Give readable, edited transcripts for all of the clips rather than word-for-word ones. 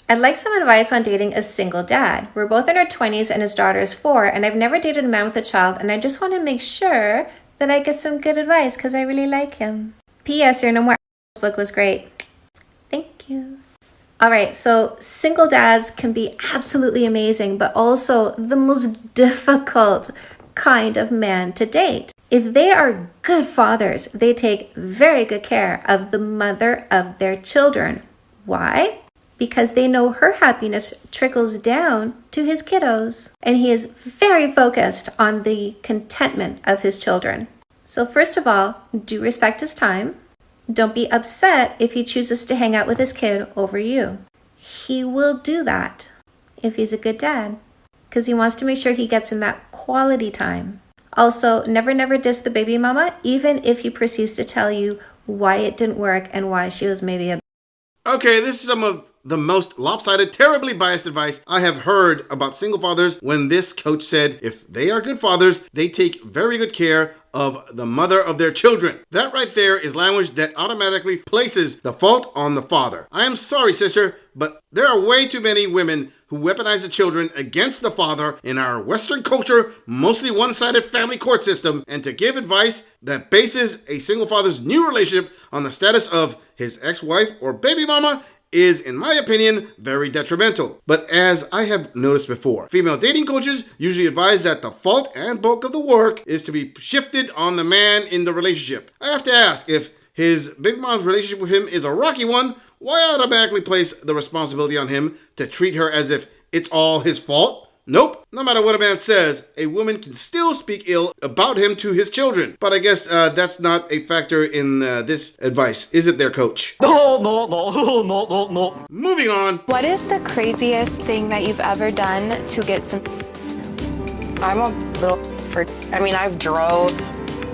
I'd like some advice on dating a single dad. We're both in our 20s and his daughter is 4, and I've never dated a man with a child, and I just want to make sure that I get some good advice because I really like him. P.S. Your No More book was great. Thank you. All right, so single dads can be absolutely amazing, but also the most difficult kind of man to date. If they are good fathers, they take very good care of the mother of their children. Why? Because they know her happiness trickles down to his kiddos, and he is very focused on the contentment of his children. So first of all, do respect his time. Don't be upset if he chooses to hang out with his kid over you. He will do that if he's a good dad, because he wants to make sure he gets in that quality time. Also, never diss the baby mama, even if he proceeds to tell you why it didn't work and why she was maybe a... Okay, this is some of the most lopsided, terribly biased advice I have heard about single fathers when this coach said if they are good fathers, they take very good care of the mother of their children. That right there is language that automatically places the fault on the father. I am sorry, sister, but there are way too many women who weaponize the children against the father in our Western culture, mostly one-sided family court system, and to give advice that bases a single father's new relationship on the status of his ex-wife or baby mama is, in my opinion, very detrimental. But as I have noticed before, female dating coaches usually advise that the fault and bulk of the work is to be shifted on the man in the relationship. I have to ask, if his baby mom's relationship with him is a rocky one, why automatically place the responsibility on him to treat her as if it's all his fault? Nope. No matter what a man says, a woman can still speak ill about him to his children. But I guess that's not a factor in this advice, is it there, coach? No. Moving on. What is the craziest thing that you've ever done to get some... I'm a little... I've drove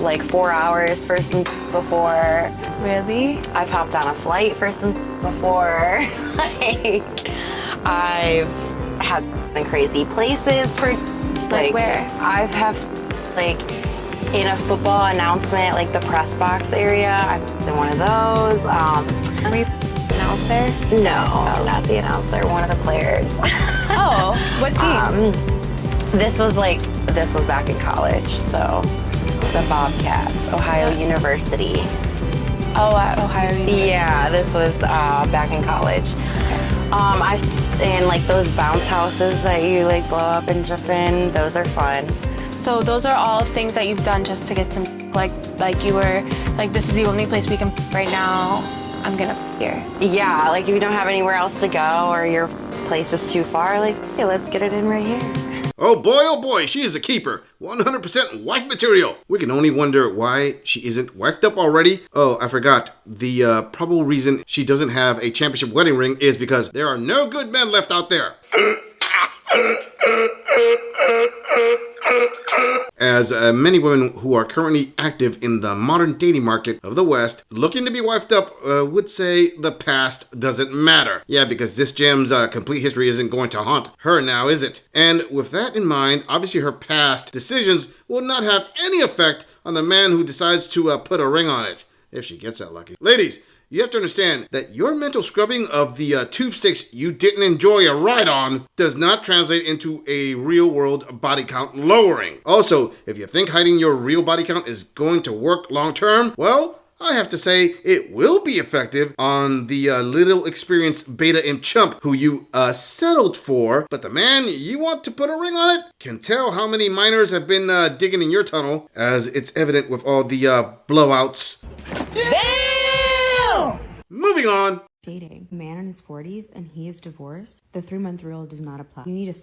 like 4 hours for some before. Really? I've hopped on a flight for some before. I've had crazy places for Like where? I've have in a football announcement, like the press box area. I've done one of those. Were you announcer? No, not the announcer. One of the players. Oh, what team? This was back in college. So the Bobcats, Ohio University. Oh, at Ohio University. Yeah, this was back in college. And like those bounce houses that you like blow up and jump in, those are fun. So those are all things that you've done just to get some, like you were, like, this is the only place we can right now, I'm gonna here. Yeah, like if you don't have anywhere else to go or your place is too far, like, hey, let's get it in right here. Oh boy, she is a keeper. 100% wife material. We can only wonder why she isn't wifed up already. Oh, I forgot. The probable reason she doesn't have a championship wedding ring is because there are no good men left out there. As many women who are currently active in the modern dating market of the West looking to be wifed up would say the past doesn't matter. Yeah, because this gem's complete history isn't going to haunt her now, is it? And with that in mind, obviously her past decisions will not have any effect on the man who decides to put a ring on it, if she gets that lucky. Ladies, you have to understand that your mental scrubbing of the tube sticks you didn't enjoy a ride on does not translate into a real-world body count lowering. Also, if you think hiding your real body count is going to work long-term, well, I have to say it will be effective on the little experienced beta imp chump who you settled for, but the man you want to put a ring on it can tell how many minors have been digging in your tunnel, as it's evident with all the blowouts. Moving on. Dating a man in his 40s and he is divorced, the 3-month rule does not apply. You need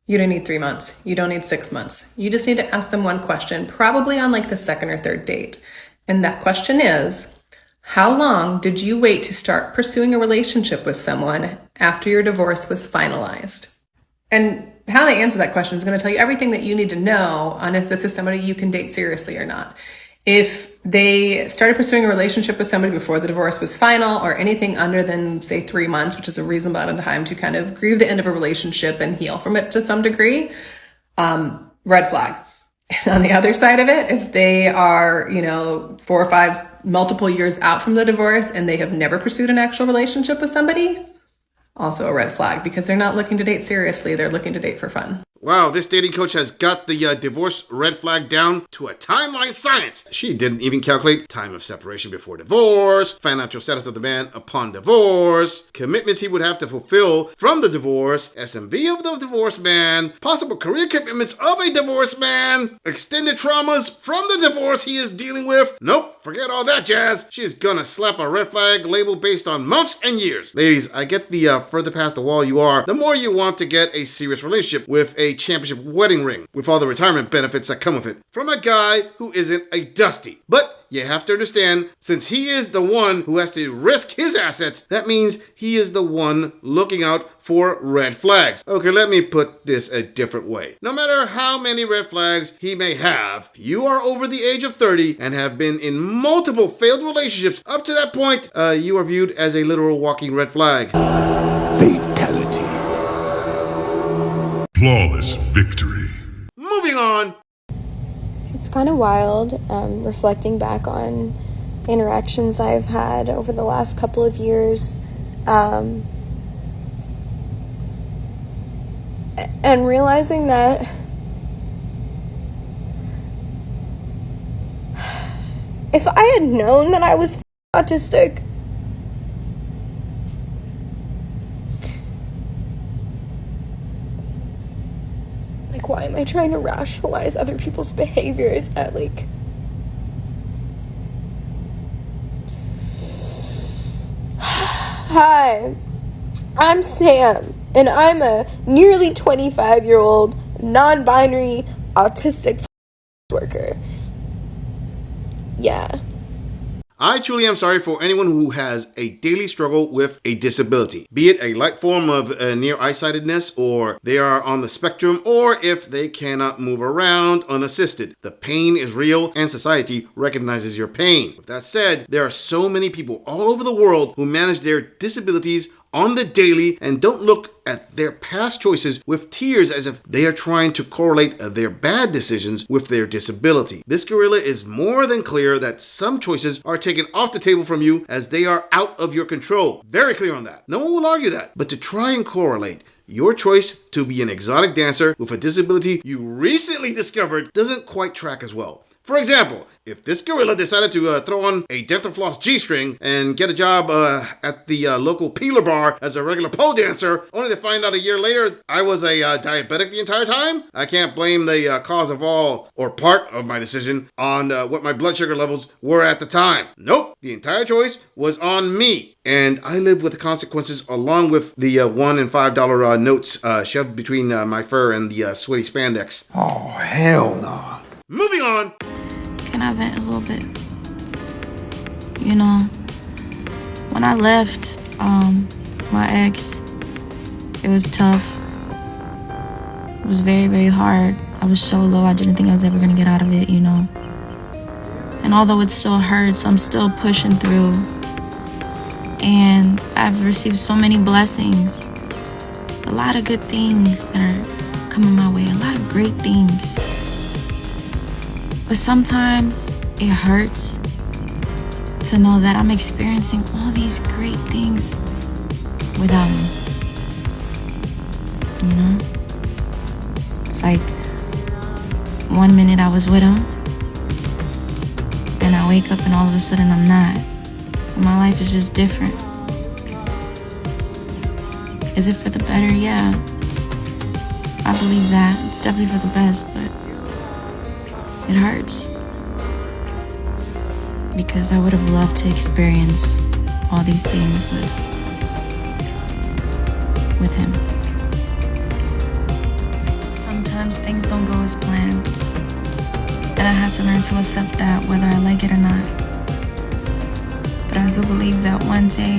You don't need 3 months. You don't need 6 months. You just need to ask them one question, probably on like the second or third date. And that question is, how long did you wait to start pursuing a relationship with someone after your divorce was finalized? And how they answer that question is going to tell you everything that you need to know on if this is somebody you can date seriously or not. If they started pursuing a relationship with somebody before the divorce was final, or anything under than, say, 3 months, which is a reasonable amount of time to kind of grieve the end of a relationship and heal from it to some degree, red flag. On the other side of it, if they are, 4 or 5 multiple years out from the divorce and they have never pursued an actual relationship with somebody, Also a red flag, because they're not looking to date seriously, they're looking to date for fun. Wow, this dating coach has got the divorce red flag down to a timeline science. She didn't even calculate time of separation before divorce, financial status of the man upon divorce, commitments he would have to fulfill from the divorce, SMV of the divorced man, possible career commitments of a divorced man, extended traumas from the divorce he is dealing with. Nope, forget all that jazz. She's gonna slap a red flag label based on months and years. Ladies, I get the further past the wall you are, the more you want to get a serious relationship with a championship wedding ring with all the retirement benefits that come with it from a guy who isn't a dusty. But you have to understand, since he is the one who has to risk his assets, that means he is the one looking out for red flags. Okay, let me put this a different way. No matter how many red flags he may have, if you are over the age of 30 and have been in multiple failed relationships up to that point, you are viewed as a literal walking red flag. Fatality. Flawless victory. Moving on. It's kind of wild, reflecting back on interactions I've had over the last couple of years, and realizing that if I had known that I was autistic, why am I trying to rationalize other people's behaviors at Hi, I'm Sam, and I'm a nearly 25-year-old non-binary autistic worker. Yeah. I truly am sorry for anyone who has a daily struggle with a disability, be it a light form of near eyesightedness, or they are on the spectrum, or if they cannot move around unassisted. The pain is real and society recognizes your pain. With that said, there are so many people all over the world who manage their disabilities on the daily and don't look at their past choices with tears as if they are trying to correlate their bad decisions with their disability. This gorilla is more than clear that some choices are taken off the table from you as they are out of your control. Very clear on that. No one will argue that. But to try and correlate your choice to be an exotic dancer with a disability you recently discovered doesn't quite track as well. For example, if this gorilla decided to throw on a dental floss G-string and get a job at the local peeler bar as a regular pole dancer, only to find out a year later I was a diabetic the entire time, I can't blame the cause of all or part of my decision on what my blood sugar levels were at the time. Nope, the entire choice was on me. And I live with the consequences along with the $1 and $5 notes shoved between my fur and the sweaty spandex. Oh, hell no. Moving on. Can I vent a little bit? You know, when I left my ex, it was tough. It was very, very hard. I was so low, I didn't think I was ever gonna get out of it, you know. And although it still hurts, I'm still pushing through. And I've received so many blessings. A lot of good things that are coming my way, a lot of great things. But sometimes it hurts to know that I'm experiencing all these great things without him. You know? It's like 1 minute I was with him, and I wake up and all of a sudden I'm not. And my life is just different. Is it for the better? Yeah. I believe that. It's definitely for the best, but it hurts. Because I would have loved to experience all these things with him. Sometimes things don't go as planned. And I have to learn to accept that whether I like it or not. But I do believe that one day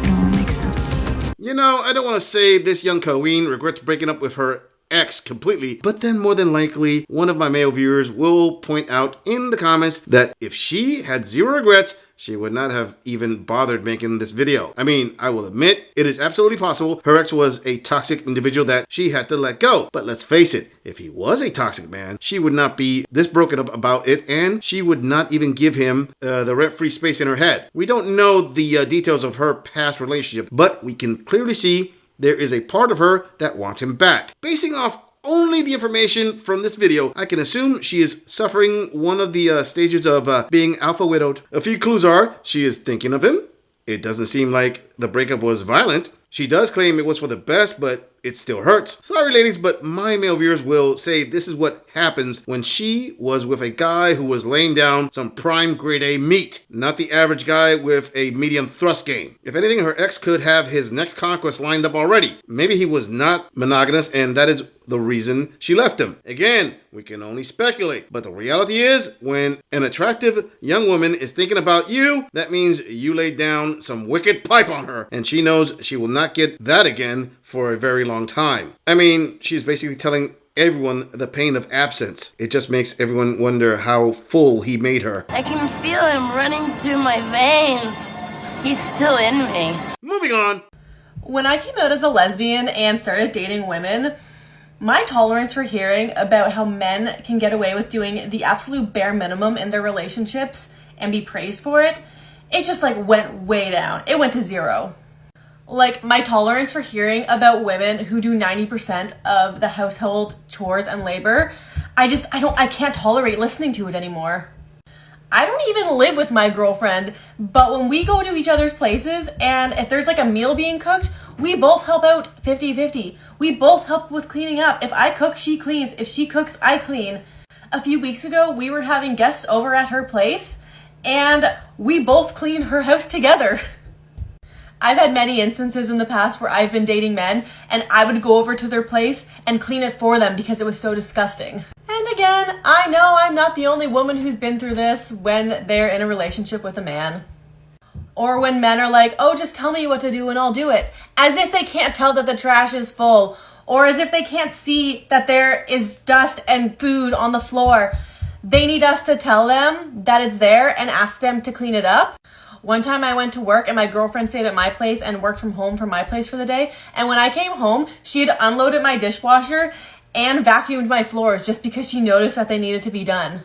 it all makes sense. You know, I don't want to say this young queen regrets breaking up with her ex completely, but then more than likely, one of my male viewers will point out in the comments that if she had zero regrets, she would not have even bothered making this video. I mean, I will admit, it is absolutely possible her ex was a toxic individual that she had to let go. But let's face it, if he was a toxic man, she would not be this broken up about it, and she would not even give him the rent-free space in her head. We don't know the details of her past relationship, but we can clearly see there is a part of her that wants him back. Basing off only the information from this video, I can assume she is suffering one of the stages of being alpha widowed. A few clues are, she is thinking of him. It doesn't seem like the breakup was violent. She does claim it was for the best, but it still hurts. Sorry ladies, but my male viewers will say this is what happens when she was with a guy who was laying down some prime grade A meat, not the average guy with a medium thrust game. If anything, her ex could have his next conquest lined up already. Maybe he was not monogamous and that is the reason she left him. Again, we can only speculate, but the reality is when an attractive young woman is thinking about you, that means you laid down some wicked pipe on her and she knows she will not get that again for a very long time. I mean, she's basically telling everyone the pain of absence. It just makes everyone wonder how full he made her. I can feel him running through my veins. He's still in me. Moving on. When I came out as a lesbian and started dating women, my tolerance for hearing about how men can get away with doing the absolute bare minimum in their relationships and be praised for it, it just like went way down. It went to zero. Like, my tolerance for hearing about women who do 90% of the household chores and labor, I can't tolerate listening to it anymore. I don't even live with my girlfriend, but when we go to each other's places and if there's like a meal being cooked, we both help out 50-50. We both help with cleaning up. If I cook, she cleans. If she cooks, I clean. A few weeks ago, we were having guests over at her place and we both cleaned her house together. I've had many instances in the past where I've been dating men and I would go over to their place and clean it for them because it was so disgusting. And again, I know I'm not the only woman who's been through this when they're in a relationship with a man. Or when men are like, oh, just tell me what to do and I'll do it. As if they can't tell that the trash is full. Or as if they can't see that there is dust and food on the floor. They need us to tell them that it's there and ask them to clean it up. One time I went to work and my girlfriend stayed at my place and worked from home for my place for the day. And when I came home, she had unloaded my dishwasher and vacuumed my floors just because she noticed that they needed to be done.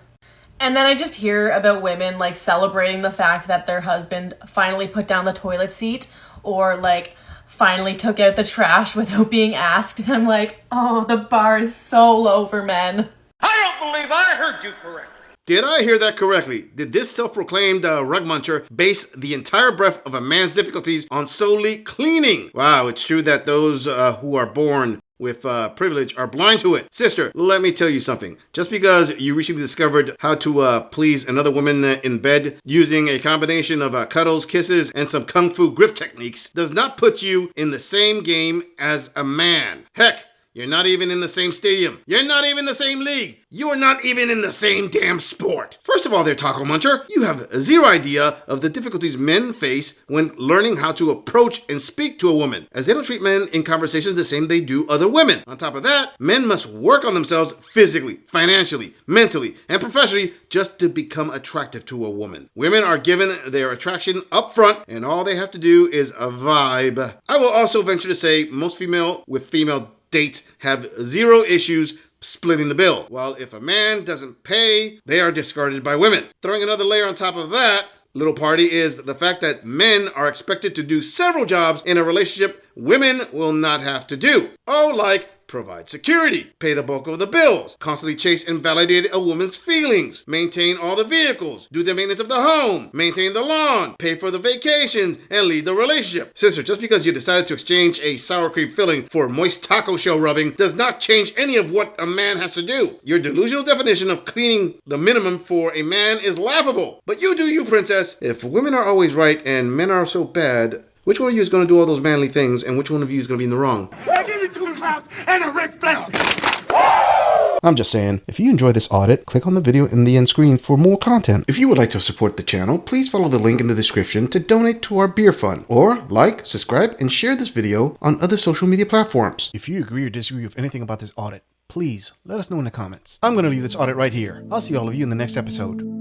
And then I just hear about women like celebrating the fact that their husband finally put down the toilet seat or like finally took out the trash without being asked. And I'm like, oh, the bar is so low for men. I don't believe I heard you correctly. Did I hear that correctly? Did this self-proclaimed rug muncher base the entire breadth of a man's difficulties on solely cleaning? Wow, it's true that those who are born with privilege are blind to it. Sister, let me tell you something. Just because you recently discovered how to please another woman in bed using a combination of cuddles, kisses, and some kung fu grip techniques does not put you in the same game as a man. Heck, you're not even in the same stadium. You're not even in the same league. You are not even in the same damn sport. First of all there, Taco Muncher, you have zero idea of the difficulties men face when learning how to approach and speak to a woman, as they don't treat men in conversations the same they do other women. On top of that, men must work on themselves physically, financially, mentally, and professionally just to become attractive to a woman. Women are given their attraction up front, and all they have to do is a vibe. I will also venture to say most female with female dates have zero issues splitting the bill. While if a man doesn't pay, they are discarded by women. Throwing another layer on top of that, little party, is the fact that men are expected to do several jobs in a relationship women will not have to do. Oh, like provide security, pay the bulk of the bills, constantly chase and validate a woman's feelings, maintain all the vehicles, do the maintenance of the home, maintain the lawn, pay for the vacations, and lead the relationship. Sister, just because you decided to exchange a sour cream filling for moist taco shell rubbing does not change any of what a man has to do. Your delusional definition of cleaning the minimum for a man is laughable. But you do you, princess. If women are always right and men are so bad, which one of you is going to do all those manly things and which one of you is going to be in the wrong? I give you 2 claps and a Ric Flair. I'm just saying, if you enjoy this audit, click on the video in the end screen for more content. If you would like to support the channel, please follow the link in the description to donate to our beer fund, or like, subscribe, and share this video on other social media platforms. If you agree or disagree with anything about this audit, please let us know in the comments. I'm going to leave this audit right here. I'll see all of you in the next episode.